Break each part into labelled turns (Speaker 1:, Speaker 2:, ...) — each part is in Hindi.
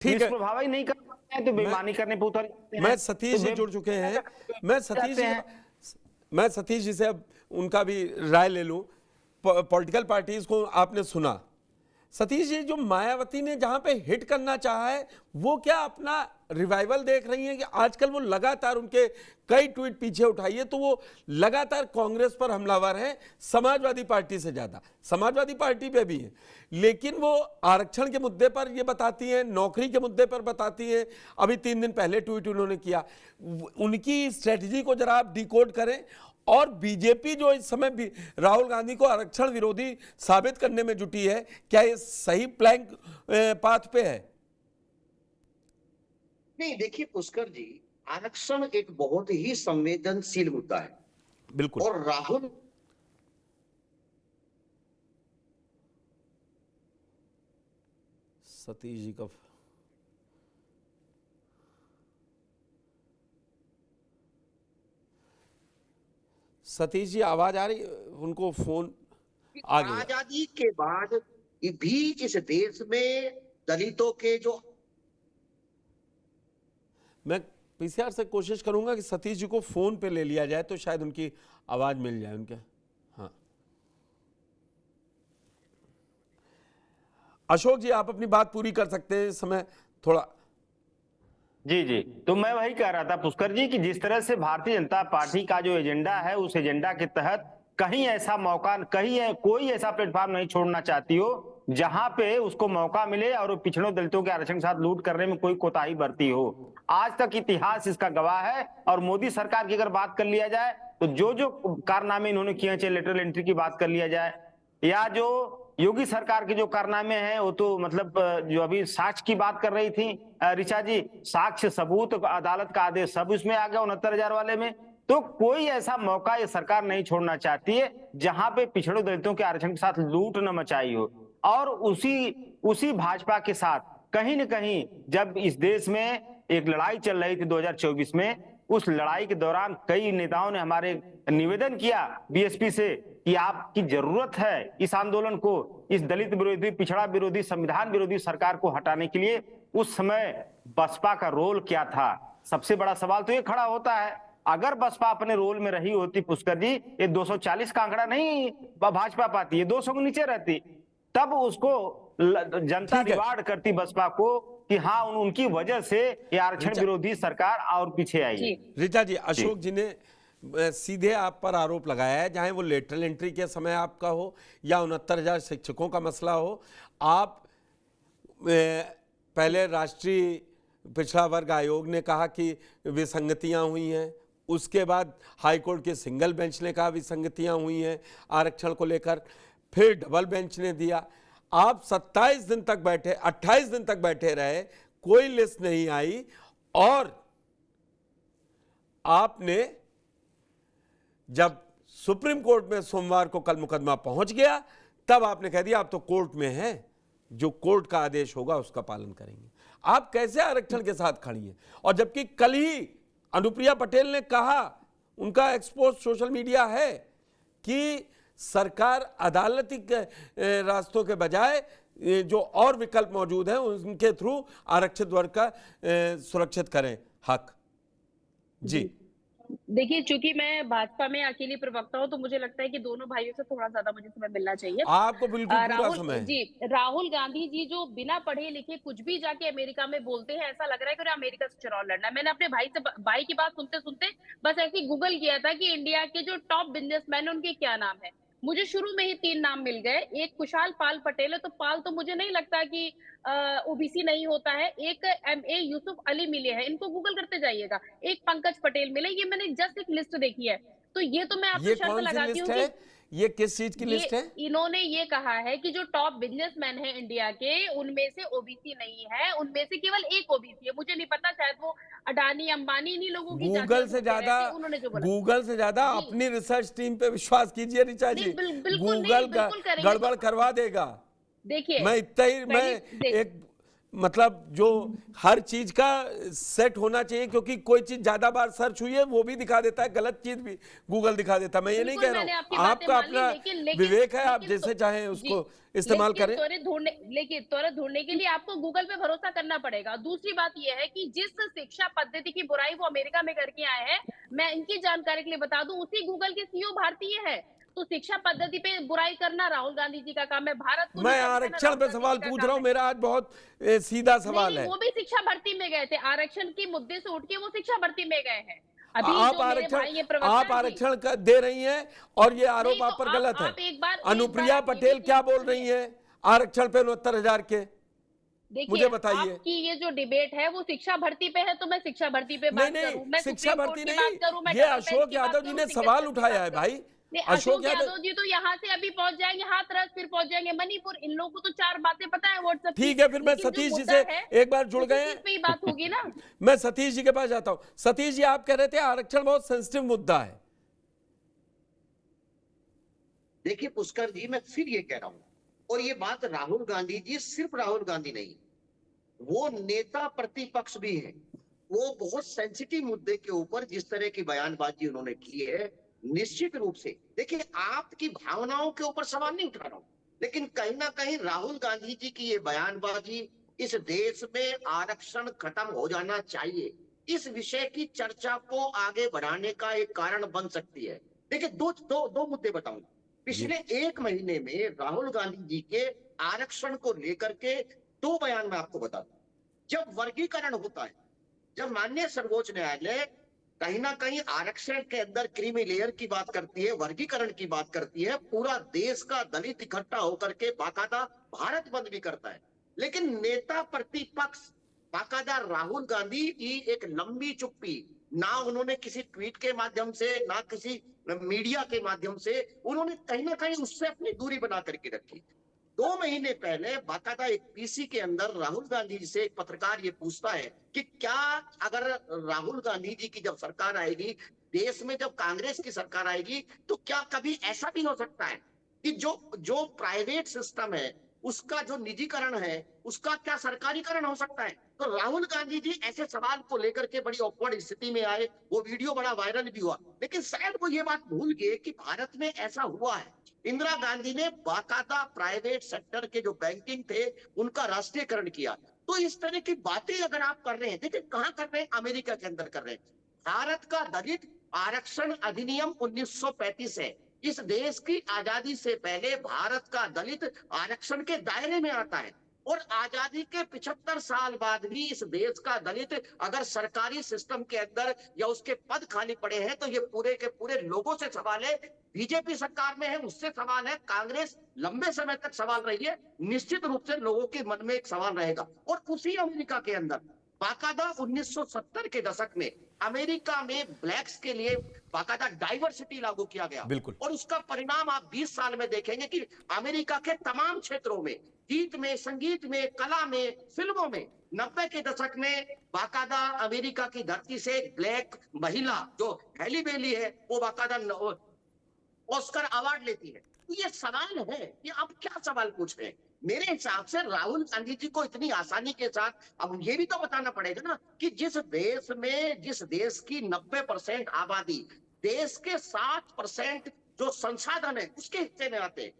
Speaker 1: ठीक है,
Speaker 2: निष्प्रभावी नहीं कर पाते हैं तो बेईमानी करने पर उतर जाते हैं।
Speaker 1: मैं सतीश जी जुड़ चुके हैं, मैं सतीश जी से अब उनका भी राय ले लूं। पॉलिटिकल पार्टीज को आपने सुना, सतीश जी जो मायावती ने जहां पे हिट करना चाहा है वो क्या अपना रिवाइवल देख रही हैं कि आजकल वो लगातार उनके कई ट्वीट पीछे उठाइए तो वो लगातार कांग्रेस पर हमलावर हैं, समाजवादी पार्टी से ज्यादा, समाजवादी पार्टी पे भी है, लेकिन वो आरक्षण के मुद्दे पर ये बताती हैं, नौकरी के मुद्दे पर बताती हैं। अभी 3 दिन पहले ट्वीट उन्होंने किया। उनकी स्ट्रेटजी को जरा आप डिकोड करें। और बीजेपी जो इस समय भी राहुल गांधी को आरक्षण विरोधी साबित करने में जुटी है, क्या ये सही प्लैंक पाथ पे है?
Speaker 3: नहीं, देखिए पुष्कर जी, आरक्षण एक बहुत ही संवेदनशील मुद्दा है।
Speaker 1: बिल्कुल।
Speaker 3: और राहुल
Speaker 1: सतीश जी का सतीश जी आवाज आ रही? उनको फोन आ गया।
Speaker 3: आजादी के बाद भी इस देश में दलितों के जो,
Speaker 1: मैं पीसीआर से कोशिश करूंगा कि सतीश जी को फोन पे ले लिया जाए तो शायद उनकी आवाज मिल जाए उनके। हाँ, अशोक जी आप अपनी बात पूरी कर सकते हैं इस समय थोड़ा।
Speaker 2: जी जी, तो मैं वही कह रहा था पुष्कर जी कि जिस तरह से भारतीय जनता पार्टी का जो एजेंडा है उस एजेंडा के तहत कहीं ऐसा मौका, कहीं कोई ऐसा प्लेटफॉर्म नहीं छोड़ना चाहती हो जहां पे उसको मौका मिले और पिछड़ों दलितों के आरक्षण के साथ लूट करने में कोई कोताही बरती हो। आज तक इतिहास इसका गवाह है। और मोदी सरकार की अगर बात कर लिया जाए तो जो जो कारनामे इन्होंने किए, चाहे लेटरल एंट्री की बात कर लिया जाए या जो योगी सरकार के जो कारनामे हैं, वो तो मतलब जो अभी साक्ष्य की बात कर रही थी ऋचा जी, साक्ष्य सबूत अदालत का आदेश सब उसमें आ गया 69,000 वाले में। तो कोई ऐसा मौका ये सरकार नहीं छोड़ना चाहती है जहां पे पिछड़े दलितों के आरक्षण के साथ लूट न मचाई हो। और उसी भाजपा के साथ कहीं न कहीं जब इस देश में एक लड़ाई चल रही थी 2024 में, उस लड़ाई के दौरान कई नेताओं ने हमारे निवेदन किया बीएसपी से कि आपकी जरूरत है इस आंदोलन को, इस दलित विरोधी, पिछड़ा विरोधी, संविधान विरोधी सरकार को हटाने के लिए। उस समय बसपा का रोल क्या था? सबसे बड़ा सवाल तो ये खड़ा होता है, अगर बसपा अपने रोल में रही होती पुष्कर जी, ये 240 का आंकड़ा नहीं भाजपा पाती, ये 200 के नीचे रहती, तब उसको जनता रिवार्ड करती बसपा को कि हाँ उनकी वजह से ये आरक्षण विरोधी सरकार और पीछे आई।
Speaker 1: रीता जी, अशोक जी ने सीधे आप पर आरोप लगाया है, चाहे वो लेटरल एंट्री के समय आपका हो या 69,000 शिक्षकों का मसला हो। आप पहले राष्ट्रीय पिछड़ा वर्ग आयोग ने कहा कि विसंगतियां हुई हैं, उसके बाद हाईकोर्ट के सिंगल बेंच ने कहा विसंगतियां हुई हैं आरक्षण को लेकर, फिर डबल बेंच ने दिया। आप 27 दिन तक बैठे, 28 दिन तक बैठे रहे, कोई लिस्ट नहीं आई, और आपने जब सुप्रीम कोर्ट में सोमवार को कल मुकदमा पहुंच गया तब आपने कह दिया आप तो कोर्ट में हैं, जो कोर्ट का आदेश होगा उसका पालन करेंगे। आप कैसे आरक्षण के साथ खड़ी हैं? और जबकि कल ही अनुप्रिया पटेल ने कहा, उनका एक्सपोज सोशल मीडिया है कि सरकार अदालती रास्तों के बजाय जो और विकल्प मौजूद हैं उनके थ्रू आरक्षित वर्ग का सुरक्षित करें हक। जी
Speaker 4: देखिए, चूंकि मैं भाजपा में अकेली प्रवक्ता हूं तो मुझे लगता है कि दोनों भाइयों से थोड़ा ज्यादा मुझे समय मिलना चाहिए।
Speaker 1: आपको बिल्कुल पूरा समय
Speaker 4: जी, राहुल गांधी जी जो बिना पढ़े लिखे कुछ भी जाके अमेरिका में बोलते हैं, ऐसा लग रहा है कि उन्हें अमेरिका से चुनाव लड़ना है। मैंने अपने भाई की बात सुनते सुनते बस ऐसे ही गूगल किया था कि इंडिया के जो टॉप बिजनेसमैन है उनके क्या नाम है। मुझे शुरू में ही 3 नाम मिल गए। एक कुशाल पाल पटेल है, तो पाल तो मुझे नहीं लगता कि ओबीसी नहीं होता है। एक एमए यूसुफ अली मिले हैं, इनको गूगल करते जाइएगा। एक पंकज पटेल मिले, ये मैंने जस्ट एक लिस्ट देखी है। तो ये तो मैं आपको शर्त लगाती हूँ कि
Speaker 1: ये किस चीज की लिस्ट है?
Speaker 4: इन्होंने ये कहा है कि जो टॉप बिजनेसमैन है इंडिया के, उनमें से ओबीसी नहीं है, उनमें से केवल एक ओबीसी है। मुझे नहीं पता, शायद वो अडानी अंबानी इन्हीं लोगों की
Speaker 1: गूगल से ज्यादा अपनी रिसर्च टीम पे विश्वास कीजिए ऋचा जी, गूगल गड़बड़ करवा देगा।
Speaker 4: देखिए,
Speaker 1: मैं इतना ही, मैं मतलब जो हर चीज का सेट होना चाहिए, क्योंकि कोई चीज ज्यादा बार सर्च हुई है वो भी दिखा देता है, गलत चीज भी गूगल दिखा देता है। मैं ये नहीं
Speaker 4: बिल्कुल,
Speaker 1: कह रहा
Speaker 4: मैंने
Speaker 1: हूँ,
Speaker 4: आपकी बातें
Speaker 1: आपका
Speaker 4: मान ली,
Speaker 1: अपना
Speaker 4: लेकिन
Speaker 1: विवेक है, आप
Speaker 4: लेकिन
Speaker 1: जैसे चाहें
Speaker 4: जी,
Speaker 1: उसको इस्तेमाल करें।
Speaker 4: लेकिन त्वरित ढूंढने के लिए आपको गूगल पे भरोसा करना पड़ेगा। दूसरी बात यह है कि जिस शिक्षा पद्धति की बुराई वो अमेरिका में करके आए हैं, मैं इनकी जानकारी के लिए बता दूं, उसी गूगल के सीईओ भारतीय है। तो शिक्षा पद्धति पे बुराई करना राहुल गांधी जी का काम है, भारत को
Speaker 1: मैं
Speaker 4: नीचा दिखाना
Speaker 1: आरक्षण
Speaker 4: राहुल
Speaker 1: पे
Speaker 4: गांधी
Speaker 1: सवाल
Speaker 4: जी का
Speaker 1: पूछ
Speaker 4: काम
Speaker 1: रहा हूँ,
Speaker 4: है।
Speaker 1: मेरा आज बहुत सीधा
Speaker 4: नहीं
Speaker 1: सवाल
Speaker 4: नहीं,
Speaker 1: है।
Speaker 4: वो भी शिक्षा भर्ती में गए थे, आरक्षण की मुद्दे से उठ के वो शिक्षा भर्ती में गए हैं। अभी
Speaker 1: आप
Speaker 4: जो मेरे भाई ये प्रवक्ता
Speaker 1: आप
Speaker 4: है जी,
Speaker 1: आरक्षण दे रही हैं और ये आरोप
Speaker 4: नहीं तो
Speaker 1: आप पर गलत है।
Speaker 4: आप एक बार
Speaker 1: अनुप्रिया
Speaker 4: आप ये
Speaker 1: पटेल
Speaker 4: भी
Speaker 1: क्या
Speaker 4: चीज
Speaker 1: बोल रही हैं आरक्षण पे 69,000 के,
Speaker 4: देखिए,
Speaker 1: मुझे बताइए।
Speaker 4: आपकी ये जो डिबेट है वो शिक्षा भर्ती पे है, तो मैं शिक्षा भर्ती पे
Speaker 1: नहीं
Speaker 4: बात
Speaker 1: नहीं,
Speaker 4: करूं, मैं
Speaker 1: शिक्षा
Speaker 4: सुप्रीम
Speaker 1: भर्ती
Speaker 4: कोर्ट की
Speaker 1: नहीं,
Speaker 4: बात करूं, मैं
Speaker 1: ये
Speaker 4: डबल बेंच
Speaker 1: अशोक
Speaker 4: की बात
Speaker 1: यादव जी
Speaker 4: करूं,
Speaker 1: ने
Speaker 4: सिंगल
Speaker 1: सवाल
Speaker 4: बेंच की
Speaker 1: उठाया
Speaker 4: बात
Speaker 1: है
Speaker 4: करूं।
Speaker 1: भाई।
Speaker 4: नहीं,
Speaker 1: अशोक
Speaker 4: अशोक यादव जी तो यहाँ से अभी पहुंच जाएंगे हाथरस, फिर पहुंच जाएंगे मणिपुर। इन लोगों को तो 4 बातें पता है व्हाट्सएप की,
Speaker 1: ठीक है, फिर मैं
Speaker 4: लेकिन जो
Speaker 1: सतीश जी
Speaker 4: मुद्दा
Speaker 1: से
Speaker 4: है
Speaker 1: एक बार जुड़
Speaker 4: उसी
Speaker 1: गए
Speaker 4: चीज पे ही बात होगी ना।
Speaker 1: मैं सतीश जी के पास जाता हूं। सतीश जी, आप कह रहे थे आरक्षण बहुत सेंसिटिव मुद्दा है।
Speaker 3: देखिए पुष्कर जी, मैं फिर ये कह रहा हूं, और ये बात राहुल गांधी जी, सिर्फ राहुल गांधी नहीं, वो नेता प्रतिपक्ष भी है, वो बहुत सेंसिटिव मुद्दे के ऊपर जिस तरह की बयानबाजी उन्होंने की है, निश्चित रूप से देखिए, आपकी भावनाओं के ऊपर सवाल नहीं उठा रहा हूं, लेकिन कहीं ना कहीं राहुल गांधी जी की ये बयानबाजी इस देश में आरक्षण खत्म हो जाना चाहिए, इस विषय की चर्चा को आगे बढ़ाने का एक कारण बन सकती है। देखिए, दो मुद्दे बताऊंगा। पिछले 1 महीने में राहुल गांधी जी के आरक्षण को लेकर के 2 बयान मैं आपको बता दूं। जब वर्गीकरण होता है, जब माननीय सर्वोच्च न्यायालय कहीं ना कहीं आरक्षण के अंदर क्रीमी लेयर की बात करती है, वर्गीकरण की बात करती है, पूरा देश का दलित इकट्ठा होकर के बाकायदा भारत बंद भी करता है, लेकिन नेता प्रतिपक्ष बाकायदा राहुल गांधी की एक लंबी चुप्पी, ना उन्होंने किसी ट्वीट के माध्यम से, ना किसी मीडिया के माध्यम से, उन्होंने कहीं ना कहीं उससे अपनी दूरी बना करके रखी। 2 महीने पहले बाकायदा एक पीसी के अंदर राहुल गांधी जी से एक पत्रकार ये पूछता है कि क्या अगर राहुल गांधी जी की जब सरकार आएगी, देश में जब कांग्रेस की सरकार आएगी, तो क्या कभी ऐसा भी हो सकता है कि जो प्राइवेट सिस्टम है उसका जो निजीकरण है उसका क्या सरकारीकरण हो सकता है? तो राहुल गांधी जी ऐसे सवाल को लेकर के बड़ी ऑकवर्ड स्थिति में आए, वो वीडियो बड़ा वायरल भी हुआ, लेकिन शायद वो ये बात भूल गए कि भारत में ऐसा हुआ है। इंदिरा गांधी ने बाकायदा प्राइवेट सेक्टर के जो बैंकिंग थे उनका राष्ट्रीयकरण किया। तो इस तरह की बातें अगर आप कर रहे हैं, देखिए कहां कर रहे हैं, अमेरिका के अंदर कर रहे हैं। भारत का दलित आरक्षण अधिनियम 1935 है, इस देश की आजादी से पहले भारत का दलित आरक्षण के दायरे में आता है, और आजादी के 75 साल बाद भी इस देश का दलित अगर सरकारी सिस्टम के अंदर या उसके पद खाली पड़े हैं, तो ये पूरे के पूरे लोगों से सवाल है। बीजेपी सरकार में है उससे सवाल है, कांग्रेस लंबे समय तक सवाल रही है, निश्चित रूप से लोगों के मन में एक सवाल रहेगा। और उसी अमेरिका के अंदर बाकायदा 1970 के दशक में अमेरिका में ब्लैक्स के लिए बाकायदा डाइवर्सिटी लागू किया गया,
Speaker 1: बिल्कुल।
Speaker 3: और उसका परिणाम आप 20 साल में देखेंगे कि अमेरिका के तमाम क्षेत्रों में, गीत में, संगीत में, कला में, फिल्मों में, 90 के दशक में बाकायदा अमेरिका की धरती से एक ब्लैक महिला जो हैली बेली है, वो बाकायदा ऑस्कर अवार्ड लेती है। तो ये सवाल है कि आप क्या सवाल पूछ रहे हैं? मेरे हिसाब से राहुल गांधी जी को इतनी आसानी के साथ, अब ये भी तो बताना पड़ेगा ना कि जिस देश की 90% आबादी, देश के 60% जो संसाधन है उसके हिस्से में आते हैं,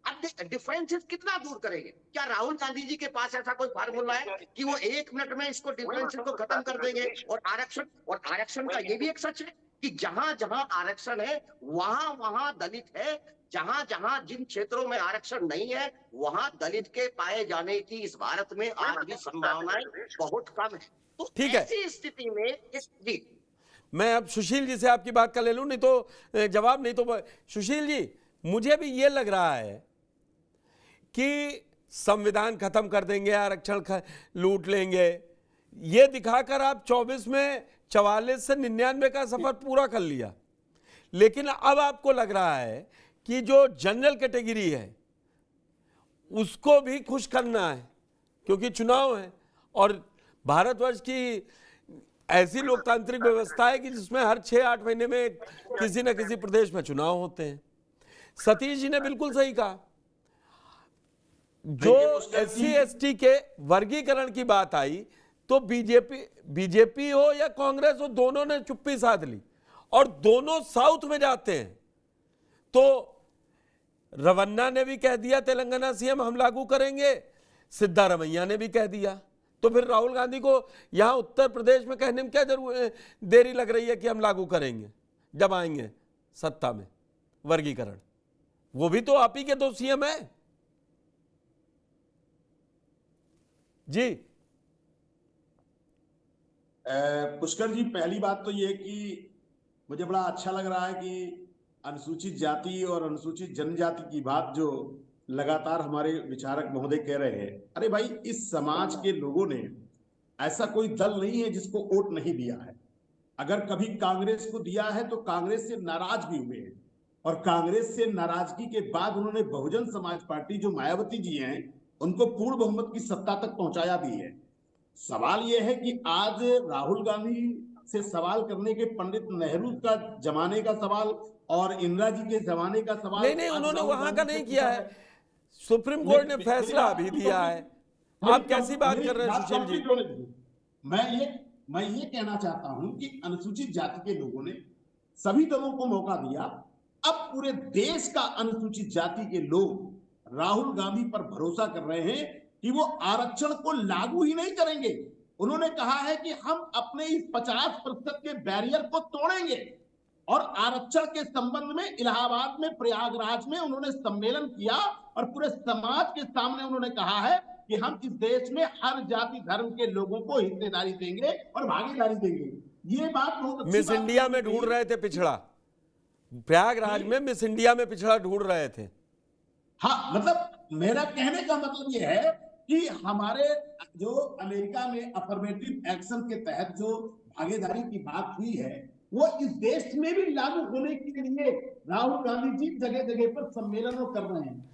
Speaker 3: अब डिफरेंसेस कितना दूर करेंगे? क्या राहुल गांधी जी के पास ऐसा कोई फार्मूला है कि वो 1 मिनट में इसको डिफरेंसेस को खत्म कर देंगे? और आरक्षण का ये भी एक सच है कि जहां जहां आरक्षण है वहां वहां दलित है, जहां जहां जिन क्षेत्रों में आरक्षण नहीं है वहां दलित के पाए जाने की इस भारत में आज भी संभावनाएं बहुत कम है। तो
Speaker 1: ठीक है।
Speaker 3: ऐसी स्थिति में जी,
Speaker 1: मैं अब सुशील जी से आपकी बात कर ले लूं, नहीं तो जवाब नहीं तो सुशील जी, मुझे भी ये लग रहा है कि संविधान खत्म कर देंगे, आरक्षण लूट लेंगे, ये दिखाकर आप 24 में 44 से 99 का सफर पूरा कर लिया, लेकिन अब आपको लग रहा है कि जो जनरल कैटेगरी है उसको भी खुश करना है, क्योंकि चुनाव है और भारतवर्ष की ऐसी लोकतांत्रिक व्यवस्था है कि जिसमें हर 6-8 महीने में किसी न किसी प्रदेश में चुनाव होते हैं। सतीश जी ने बिल्कुल सही कहा, जो SC ST के वर्गीकरण की बात आई तो बीजेपी हो या कांग्रेस हो, दोनों ने चुप्पी साध ली और दोनों साउथ में जाते हैं। तो रवन्ना ने भी कह दिया तेलंगाना सीएम हम लागू करेंगे, सिद्धारमैया ने भी कह दिया, तो फिर राहुल गांधी को यहां उत्तर प्रदेश में कहने में क्या देरी लग रही है कि हम लागू करेंगे जब आएंगे सत्ता में वर्गीकरण? वो भी तो आप ही के 2 सीएम है जी।
Speaker 5: पुष्कर जी, पहली बात तो ये कि मुझे बड़ा अच्छा लग रहा है कि अनुसूचित जाति और अनुसूचित जनजाति की बात जो लगातार हमारे विचारक महोदय कह रहे हैं। अरे भाई, इस समाज के लोगों ने ऐसा कोई दल नहीं है जिसको वोट नहीं दिया है। अगर कभी कांग्रेस को दिया है तो कांग्रेस से नाराज भी हुए हैं, और कांग्रेस से नाराजगी के बाद उन्होंने बहुजन समाज पार्टी जो मायावती जी हैं उनको पूर्ण बहुमत की सत्ता तक पहुंचाया भी है। सवाल यह है कि आज राहुल गांधी से सवाल करने के पंडित नेहरू का जमाने का सवाल और इंदिरा जी के जमाने का सवाल
Speaker 1: नहीं, उन्होंने वहां का नहीं किया है। सुप्रीम कोर्ट ने फैसला अभी दिया है। आप कैसी बात कर रहे हैं सुशील जी?
Speaker 5: मैं ये कहना चाहता हूं कि अनुसूचित जाति के लोगों ने सभी दलों को मौका दिया। अब पूरे देश का अनुसूचित जाति के लोग राहुल गांधी पर भरोसा कर रहे हैं कि वो आरक्षण को लागू ही नहीं करेंगे। उन्होंने कहा है कि हम अपने इस 50% के बैरियर को तोड़ेंगे, और आरक्षण के संबंध में इलाहाबाद में, प्रयागराज में उन्होंने सम्मेलन किया और पूरे समाज के सामने उन्होंने कहा है कि हम इस देश में हर जाति धर्म के लोगों को हिस्सेदारी देंगे और भागीदारी देंगे। ये बात बहुत
Speaker 1: मिस इंडिया में ढूंढ रहे थे पिछड़ा, प्रयागराज में मिस इंडिया में पिछड़ा ढूंढ रहे थे।
Speaker 5: हाँ, मतलब मेरा कहने का मतलब यह है कि हमारे जो अमेरिका में अफर्मेटिव एक्शन के तहत जो भागीदारी की बात हुई है वो इस देश में भी लागू होने के लिए राहुल गांधी जी जगह जगह पर सम्मेलनों कर रहे हैं।